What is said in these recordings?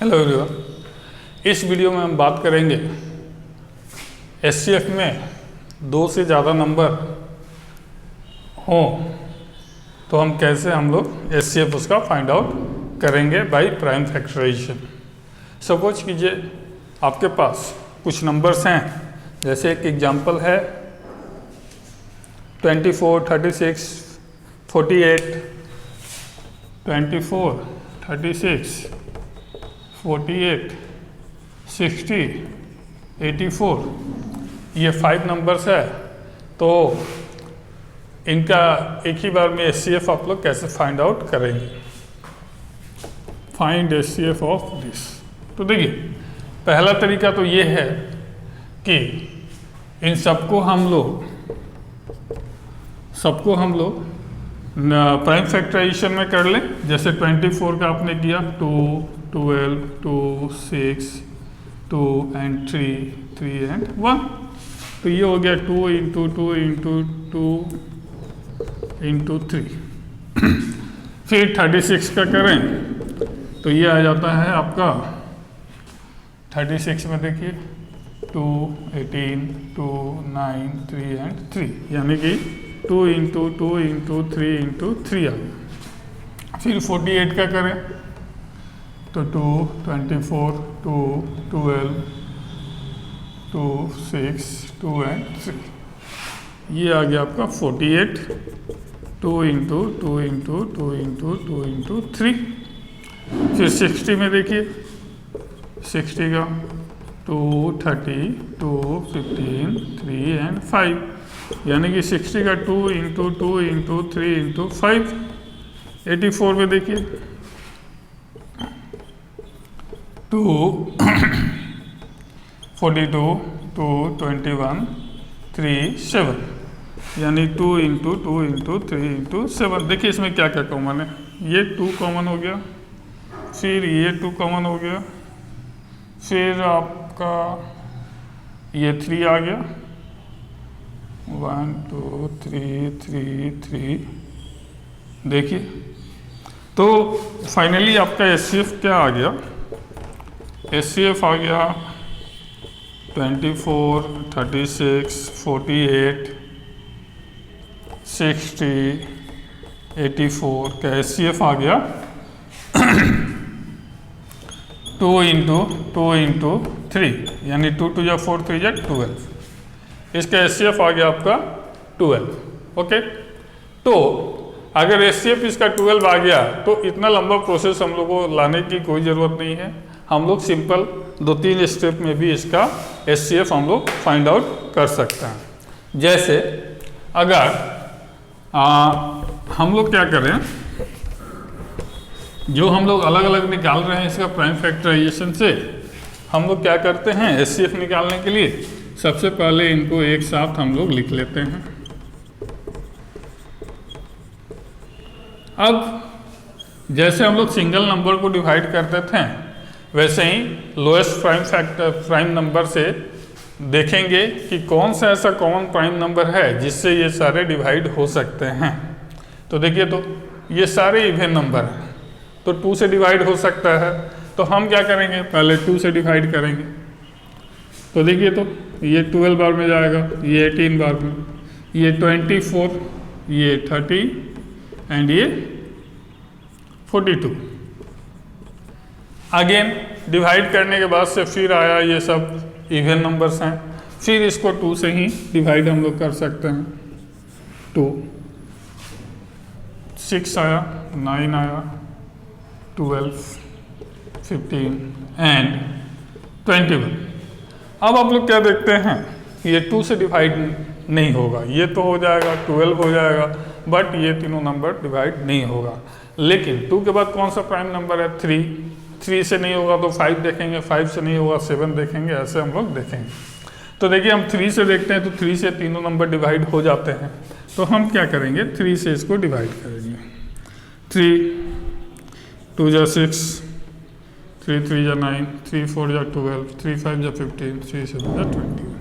Hello everyone, इस video में हम बात करेंगे एचसीएफ में 2 से ज़्यादा नंबर हों तो हम कैसे एचसीएफ उसका फाइंड आउट करेंगे बाय प्राइम फैक्टराइजेशन। सपोज कीजिए आपके पास कुछ नंबर्स हैं, जैसे एक एग्जांपल है 24, 36, 48, 24, 36, 48, 60, 84, ये 5 नंबर्स है। तो इनका एक ही बार में एचसीएफ आप लोग कैसे फाइंड आउट करेंगे। Find HCF of this. तो देखिए, पहला तरीका तो ये है कि इन सबको हम लोग प्राइम फैक्टराइजेशन में कर लें। जैसे 24 का आपने किया 2, 12, 2, 6, 2 and 3 and 1। तो ये हो गया 2 into 2 into 2 into 3। फिर 36 का करें तो ये आ जाता है आपका 36 में देखिए 2, 18, 2, 9, 3 and 3, यानी कि 2 into 2 into 3 into 3 आ गया। फिर 48 का करें तो 2, 24, 2, 12, 2, 6, 2 and 3, ये आ गया आपका 48। 2 into 2 into 2 into 2 into 3। फिर 60 में देखिए 60 का 2, 30, 2, 15, 3 and 5, यानी कि 60 का 2 into 2 into 3 into 5। 84 में देखिए 2, 42, 2, 21, 3, 7, यानी 2 into 2 into 3 into 7। देखिए इसमें क्या क्या कॉमन है, ये 2 कॉमन हो गया, फिर ये 2 कॉमन हो गया, फिर आपका ये 3 आ गया, 1, 2, 3, 3, 3। देखिए तो फाइनली आपका एचसीएफ क्या आ गया, एचसीएफ आ गया 24, 36, 48, 60, 84 का एचसीएफ आ गया 2 into 2 into 3, यानी 2 2 या 4 3 या 12। इसका एचसीएफ आ गया आपका 12। ओके, तो अगर एचसीएफ इसका 12 आ गया तो इतना लंबा प्रोसेस हम लोग को लाने की कोई ज़रूरत नहीं है। हम लोग सिंपल 2-3 स्टेप में भी इसका एचसीएफ हम लोग फाइंड आउट कर सकते हैं। जैसे अगर हम लोग क्या करें, जो हम लोग अलग अलग निकाल रहे हैं इसका प्राइम फैक्टराइजेशन से, हम लोग क्या करते हैं एचसीएफ निकालने के लिए सबसे पहले इनको एक साथ हम लोग लिख लेते हैं। अब जैसे हम लोग सिंगल नंबर को डिवाइड करते थे, वैसे ही लोएस्ट प्राइम नंबर से देखेंगे कि कौन सा ऐसा कॉमन प्राइम नंबर है जिससे ये सारे डिवाइड हो सकते हैं। तो देखिए, तो ये सारे इवन नंबर हैं, तो 2 से डिवाइड हो सकता है। तो हम क्या करेंगे, पहले 2 से डिवाइड करेंगे। तो देखिए, तो ये 12 बार में जाएगा, ये 18 बार में, ये 24, ये 30 एंड ये 42। अगेन डिवाइड करने के बाद से फिर आया, ये सब इवन नंबर्स हैं, फिर इसको 2 से ही डिवाइड हम लोग कर सकते हैं। 2, 6 आया, 9 आया, 12, 15 एंड 21। अब आप लोग क्या देखते हैं, ये 2 से डिवाइड नहीं होगा, ये तो हो जाएगा 12 हो जाएगा, बट ये तीनों नंबर डिवाइड नहीं होगा। लेकिन 2 के बाद कौन सा प्राइम नंबर है, 3 से नहीं होगा तो 5 देखेंगे, 5 से नहीं होगा 7 देखेंगे, ऐसे हम लोग देखेंगे। तो देखिए, हम 3 से देखते हैं तो 3 से तीनों नंबर डिवाइड हो जाते हैं। तो हम क्या करेंगे, 3 से इसको डिवाइड करेंगे। 3 2 जा 6, 3 3 जा 9, 3 4 जा 12, 3 5 जा 15, 3 7 जा 21।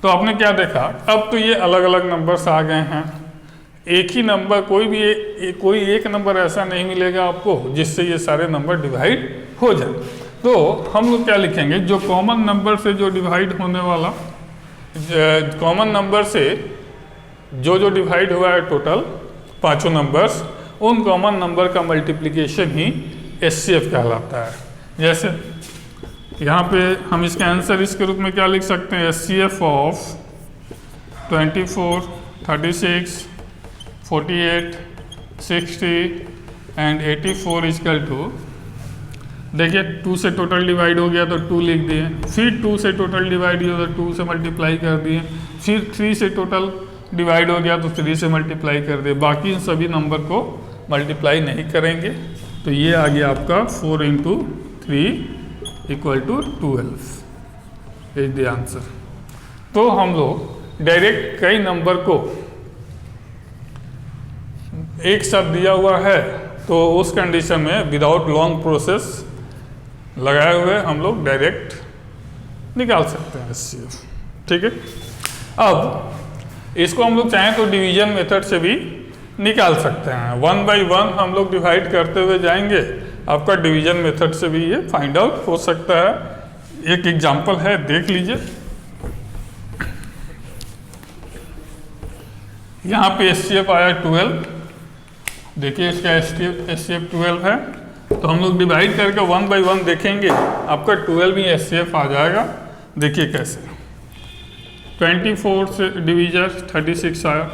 तो आपने क्या देखा, अब तो ये अलग अलग नंबर्स आ गए हैं। एक ही नंबर, कोई एक नंबर ऐसा नहीं मिलेगा आपको जिससे ये सारे नंबर डिवाइड हो जाए। तो हम लोग क्या लिखेंगे, जो कॉमन नंबर से जो डिवाइड होने वाला, कॉमन नंबर से जो डिवाइड हुआ है टोटल पांचों नंबर्स, उन कॉमन नंबर का मल्टीप्लिकेशन ही एचसीएफ कहलाता है। जैसे यहाँ पे हम इसका आंसर इसके रूप में क्या लिख सकते हैं, HCF of 24, 36, 48, 60 and 84 equal to, देखिए 2 से टोटल डिवाइड हो गया तो 2 लिख दिए, फिर 2 से टोटल डिवाइड हो तो 2 से मल्टीप्लाई कर दिए, फिर 3 से टोटल डिवाइड हो गया तो 3 से मल्टीप्लाई कर दिए, बाकी इन सभी नंबर को मल्टीप्लाई नहीं करेंगे। तो ये आ गया आपका 4 into 3 equal to 12 is the answer. तो हम लोग डायरेक्ट कई नंबर को एक साथ दिया हुआ है तो उस कंडीशन में विदाउट लॉन्ग प्रोसेस लगाए हुए हम लोग डायरेक्ट निकाल सकते हैं एचसीएफ। ठीक है, अब इसको हम लोग चाहें तो डिवीजन मेथड से भी निकाल सकते हैं। 1 बाई 1 हम लोग डिवाइड करते हुए जाएंगे, आपका डिवीजन मेथड से भी ये फाइंड आउट हो सकता है। एक एग्जांपल है, देख लीजिए। यहाँ पे एचसीएफ आया 12, देखिए इसका एचसीएफ 12 है, तो हम लोग डिवाइड करके 1 बाई 1 देखेंगे, आपका 12 भी एचसीएफ आ जाएगा। देखिए कैसे, 24 से डिवीजर 36 आया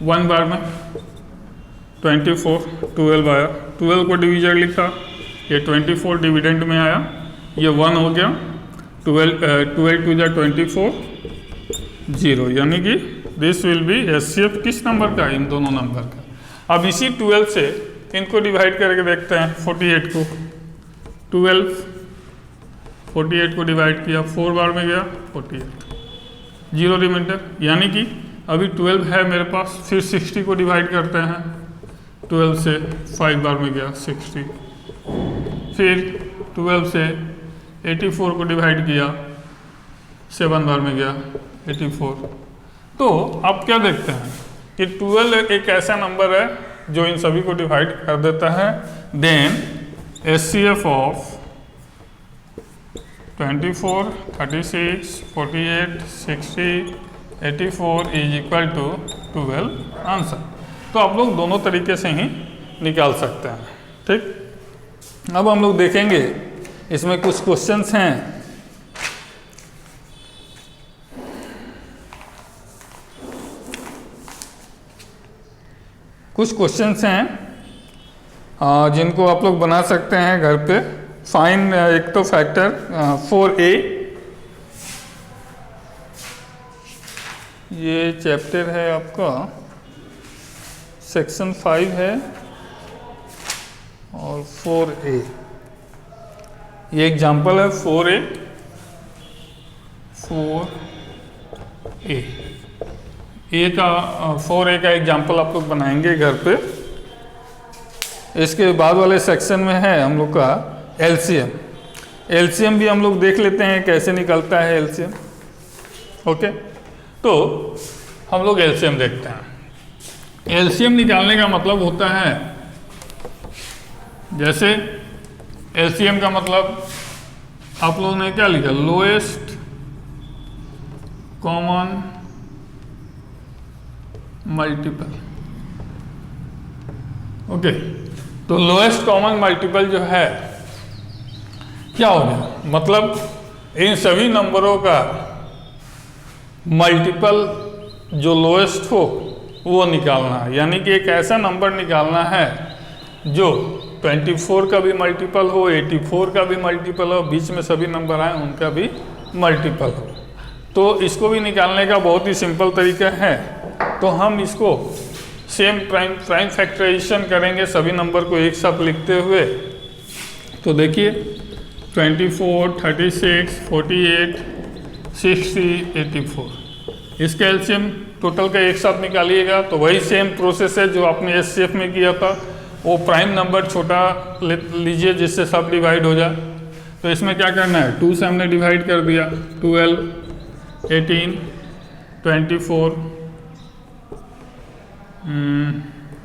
1 बार में, 24 12 आया, 12 को डिवीजर लिखा, ये 24 डिविडेंड में आया, ये 1 हो गया, 12 टू जा 24 0, यानी कि दिस विल बी एचसीएफ किस नंबर का, इन दोनों नंबर का। अब इसी 12 से इनको डिवाइड करके देखते हैं, 48 को 12 48 को डिवाइड किया, 4 बार में गया 48, 0 रिमाइंडर, यानी कि अभी 12 है मेरे पास। फिर 60 को डिवाइड करते हैं, 12 से 5 बार में गया 60, फिर 12 से 84 को डिवाइड किया, 7 बार में गया 84। तो आप क्या देखते हैं कि 12 एक ऐसा नंबर है जो इन सभी को डिवाइड कर देता है। Then HCF of 24, 36, 48, 60, 84 is equal to 12 answer. तो आप लोग दोनों तरीके से ही निकाल सकते हैं। ठीक, अब हम लोग देखेंगे इसमें कुछ क्वेश्चंस हैं। कुछ क्वेश्चंस हैं जिनको आप लोग बना सकते हैं घर पे। फाइन एक तो फैक्टर 4a, ये चैप्टर है आपका सेक्शन 5 है, और 4a ये एग्जाम्पल है। 4a ए का 4a का एग्जाम्पल आप लोग बनाएंगे घर पे। इसके बाद वाले सेक्शन में है हम लोग का एलसीएम। एलसीएम भी हम लोग देख लेते हैं कैसे निकलता है एलसीएम। ओके, तो हम लोग एलसीएम देखते हैं। एलसीएम निकालने का मतलब होता है, जैसे एलसीएम का मतलब आप लोगों ने क्या लिखा, लोएस्ट कॉमन मल्टीपल। ओके, तो लोएस्ट कॉमन मल्टीपल जो है क्या हो गया, मतलब इन सभी नंबरों का मल्टीपल जो लोएस्ट हो वो निकालना है। यानी कि एक ऐसा नंबर निकालना है जो 24 का भी मल्टीपल हो, 84 का भी मल्टीपल हो, बीच में सभी नंबर आए उनका भी मल्टीपल हो। तो इसको भी निकालने का बहुत ही सिंपल तरीका है। तो हम इसको सेम प्राइम फैक्टराइजेशन करेंगे सभी नंबर को एक साथ लिखते हुए। तो देखिए 24, 36, 48, 60, 84, इसका एलसीएम टोटल का एक साथ निकालिएगा। तो वही सेम प्रोसेस है जो आपने एचसीएफ में किया था। वो प्राइम नंबर छोटा लीजिए जिससे सब डिवाइड हो जाए। तो इसमें क्या करना है, 2 से हमने डिवाइड कर दिया, 12, 18, 24,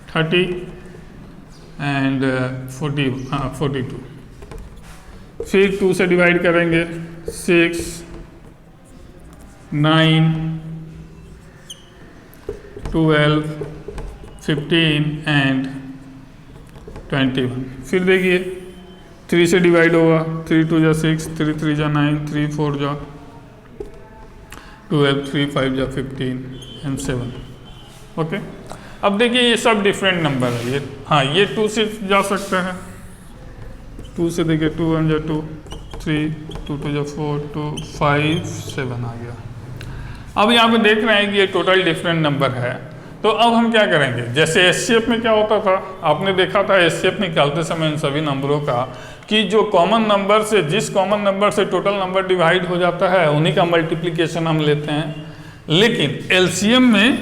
30 एंड 42। फिर 2 से डिवाइड करेंगे 6, 9, 12, 15 एंड 21। फिर देखिए 3 से डिवाइड होगा, 3 2 जा 6, 3 3 जा 9, 3 4 जा 12, 3 5 जा 15 एंड 7। ओके, अब देखिए ये सब डिफरेंट नंबर है। ये हाँ, ये 2 से जा सकता है, 2 से देखिए 2 1 जा 2, 3 2 2 जा 4, 2 5 7 आ गया। अब यहाँ पे देख रहे हैं कि ये टोटल डिफरेंट नंबर है। तो अब हम क्या करेंगे, जैसे एचसीएफ में क्या होता था, आपने देखा था एचसीएफ निकालते समय इन सभी नंबरों का कि जो कॉमन नंबर से, जिस कॉमन नंबर से टोटल नंबर डिवाइड हो जाता है उन्हीं का मल्टीप्लिकेशन हम लेते हैं। लेकिन एलसीएम में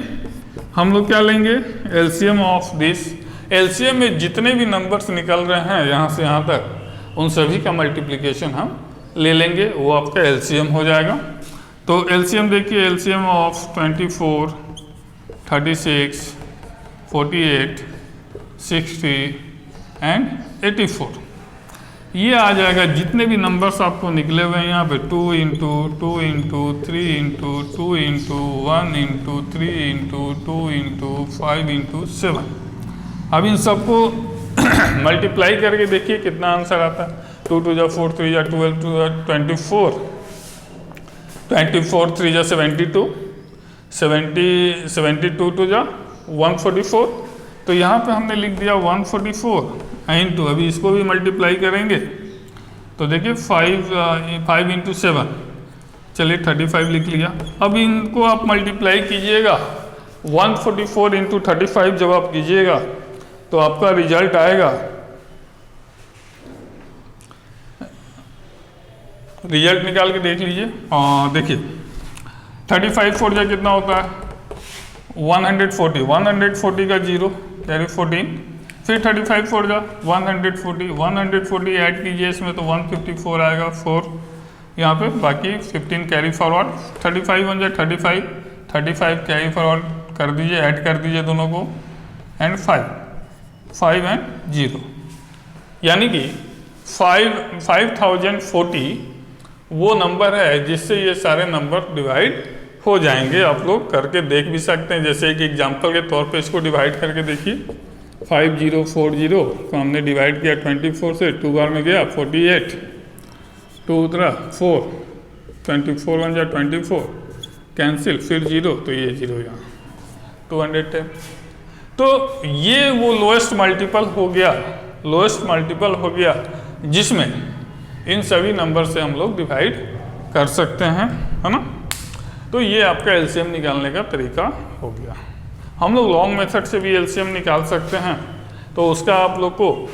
हम लोग क्या लेंगे, एलसीएम ऑफ दिस, एलसीएम में जितने भी नंबर्स निकल रहे हैं यहाँ से यहाँ तक उन सभी का मल्टीप्लिकेशन हम ले लेंगे, वो आपका एलसीएम हो जाएगा। तो एलसीएम देखिए, एलसीएम ऑफ 24, 36, 48, 60 एंड 84, ये आ जाएगा। जितने भी नंबर्स आपको निकले हुए हैं यहाँ पे 2 into 2 into 3 into 2 into 1 into 3 into 2 into 5 into 7, अब इन सबको मल्टीप्लाई करके देखिए कितना आंसर आता है। 2 2 जा 4, 3 जा 12, 2 जा 24, 24 3 जा 72, 72 2 जा 144। तो यहाँ पे हमने लिख दिया 144 इंटू, अभी इसको भी मल्टीप्लाई करेंगे तो देखिए 5 इंटू 7, चलिए 35 लिख लिया। अब इनको आप मल्टीप्लाई कीजिएगा, 144 इंटू 35 जब आप कीजिएगा तो आपका रिजल्ट आएगा, रिजल्ट निकाल के देख लीजिए। देखिए 35 4 जा कितना होता है 140, 140 का 0 कैरी 14, फिर 35 4 जा 140, 140 ऐड कीजिए इसमें तो 154 आएगा 4 यहाँ पे, बाकी 15 कैरी फॉरवर्ड, 35 1 जा 35, 35 कैरी फॉरवर्ड कर दीजिए, ऐड कर दीजिए दोनों को एंड 5 एंड 0, यानी कि 5040 वो नंबर है जिससे ये सारे नंबर डिवाइड हो जाएंगे। आप लोग करके देख भी सकते हैं, जैसे एक एग्जांपल के तौर पे इसको डिवाइड करके देखिए। 5040 को हमने डिवाइड किया 24 से, 2 बार में गया 48, 2 उतरा 4, 24 1 जा 24 कैंसिल, फिर 0 तो ये 0 यहाँ 210। तो ये वो लोएस्ट मल्टीपल हो गया, लोएस्ट मल्टीपल हो गया जिसमें इन सभी नंबर से हम लोग डिवाइड कर सकते हैं, है ना। तो ये आपका एलसीएम निकालने का तरीका हो गया। हम लोग लॉन्ग मेथड से भी एलसीएम निकाल सकते हैं, तो उसका आप लोग को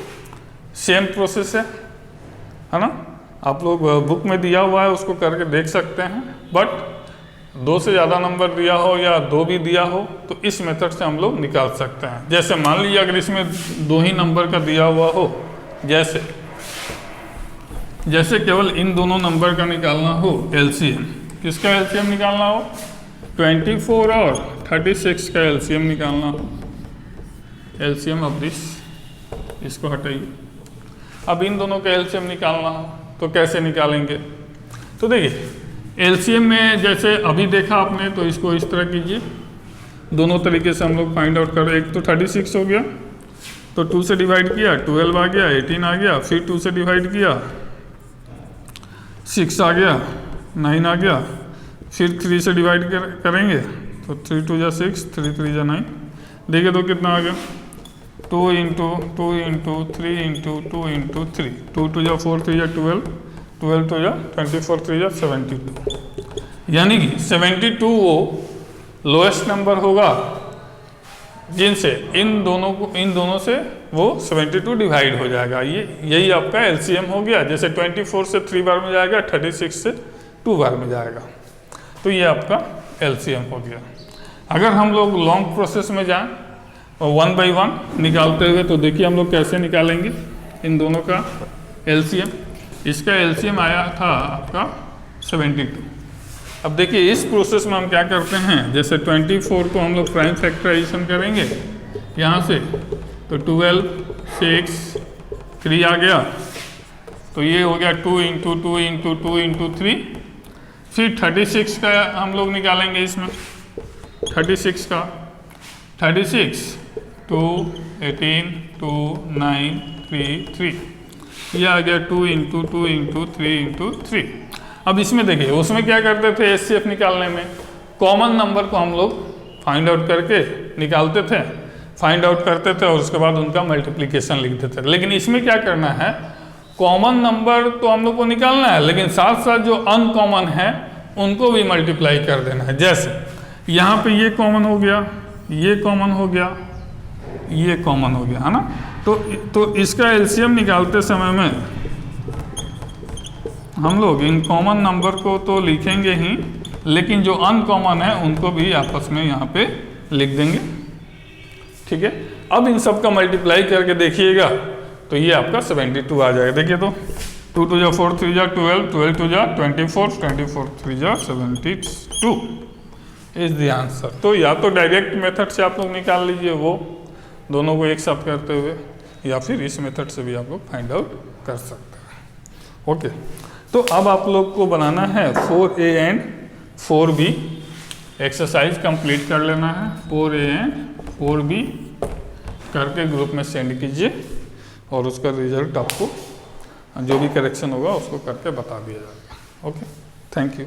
सेम प्रोसेस है ना, आप लोग बुक में दिया हुआ है उसको करके देख सकते हैं। बट 2 से ज़्यादा नंबर दिया हो या 2 भी दिया हो तो इस मेथड से हम लोग निकाल सकते हैं। जैसे मान लीजिए अगर इसमें 2 ही नंबर का दिया हुआ हो, जैसे केवल इन दोनों नंबर का निकालना हो एलसीएम, किसका एलसीएम निकालना हो 24 और 36 का एलसीएम निकालना हो, एलसीएम ऑफ दिस, इसको हटाइए। अब इन दोनों का एलसीएम निकालना हो तो कैसे निकालेंगे, तो देखिए एलसीएम में जैसे अभी देखा आपने तो इसको इस तरह कीजिए, दोनों तरीके से हम लोग फाइंड आउट कर। एक तो 36 हो गया तो 2 से डिवाइड किया 12 आ गया, 18 आ गया, फिर 2 से डिवाइड किया 6 आ गया, 9 आ गया, फिर 3 से डिवाइड करेंगे तो 3 2 जा 6, 3 3 जा 9, देखिए तो कितना आ गया 2 इंटू 2 इंटू 3 इंटू 2 इंटू 3, 2 2 जा 4, 3 जा 12, 12 2 जा 24, 3 जा 72, यानी कि 72 वो लोएस्ट नंबर होगा जिनसे इन दोनों से वो 72 डिवाइड हो जाएगा। यही आपका एलसीएम हो गया। जैसे 24 से 3 बार में जाएगा, 36 से 2 बार में जाएगा, तो ये आपका एलसीएम हो गया। अगर हम लोग लॉन्ग प्रोसेस में जाएं 1 बाई 1 निकालते हुए तो देखिए हम लोग कैसे निकालेंगे इन दोनों का एलसीएम। इसका एलसीएम आया था आपका 72। अब देखिए इस प्रोसेस में हम क्या करते हैं, जैसे 24 को हम लोग प्राइम फैक्टराइजेशन करेंगे यहाँ से, तो 12 6 3 आ गया, तो ये हो गया 2 इंटू 2 इंटू 2 इंटू 3। फिर 36 का हम लोग निकालेंगे इसमें, 36 का 36 2 18 2 9 3 3, ये आ गया 2 इंटू 2 इंटू 3 इंटू 3। अब इसमें देखिए उसमें क्या करते थे, HCF निकालने में कॉमन नंबर को हम लोग फाइंड आउट करके निकालते थे, फाइंड आउट करते थे और उसके बाद उनका मल्टीप्लिकेशन लिखते थे। लेकिन इसमें क्या करना है, कॉमन नंबर तो हम लोग को निकालना है, लेकिन साथ साथ जो अनकॉमन है उनको भी मल्टीप्लाई कर देना है। जैसे यहाँ पे ये कॉमन हो गया, ये कॉमन हो गया, ये कॉमन हो गया, है ना। तो इसका एलसीएम निकालते समय में हम लोग इन कॉमन नंबर को तो लिखेंगे ही, लेकिन जो अनकॉमन है उनको भी आपस में यहाँ पे लिख देंगे, ठीक है। अब इन सब का मल्टीप्लाई करके देखिएगा तो ये आपका 72 आ जाएगा। देखिए तो 2 2 जा 4 3 जा 12 12 2 जा 24 24 3 जा 72 इज द आंसर। तो या तो डायरेक्ट मेथड से आप लोग निकाल लीजिए वो दोनों को एक साथ करते हुए, या फिर इस मेथड से भी आप लोग फाइंड आउट कर सकते हैं। ओके, तो अब आप लोग को बनाना है 4A and 4B। Exercise complete कर लेना है, 4A एंड 4B करके ग्रुप में सेंड कीजिए और उसका रिजल्ट आपको जो भी करेक्शन होगा उसको करके बता दिया जाएगा। Okay, thank you.